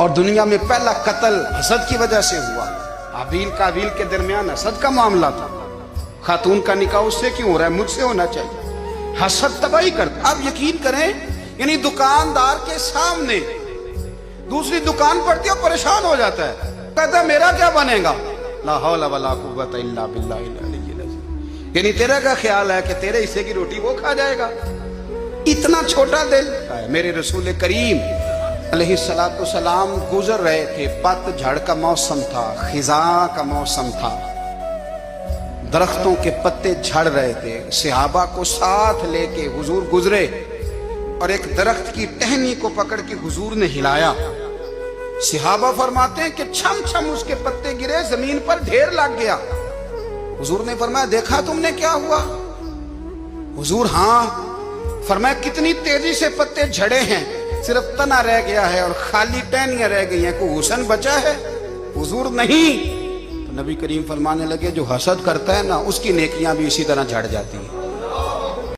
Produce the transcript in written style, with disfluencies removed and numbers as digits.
और दुनिया में पहला कत्ल हसद की वजह से हुआ। हाबील काबील के दरमियान हसद का मामला था। खातून का निकाह उससे क्यों हो रहा है? मुझसे होना चाहिए। हसद तबाही करता। अब यकीन करें, यानी दुकानदार के सामने दूसरी दुकान पड़ती है, परेशान हो जाता है, कहता है मेरा क्या बनेगा? ला हौला वला कुव्वता इल्ला बिल्लाहिल अलिय्यिल अज़ीम। यानी तेरा क्या ख्याल है कि तेरे हिस्से की रोटी वो खा जाएगा? इतना छोटा दिल है। मेरे रसूल करीम अलैहिस्सलातु सलाम गुजर रहे थे, पतझड़ का मौसम था, खिजा का मौसम था, दरख्तों के पत्ते झड़ रहे थे। सहाबा को साथ लेके हुजूर गुजरे और एक दरख्त की टहनी को पकड़ के हुजूर ने हिलाया। सहाबा फरमाते हैं कि छम छम उसके पत्ते गिरे, जमीन पर ढेर लग गया। हुजूर ने फरमाया देखा तुमने क्या हुआ? हुजूर हाँ। फरमाया कितनी तेजी से पत्ते झड़े हैं, सिर्फ तना रह गया है और खाली टहनियां रह गई हैं, कोई हुस्न बचा है? हुजूर नहीं। तो नबी करीम फरमाने लगे जो हसद करता है ना, उसकी नेकियां भी इसी तरह झड़ जाती हैं।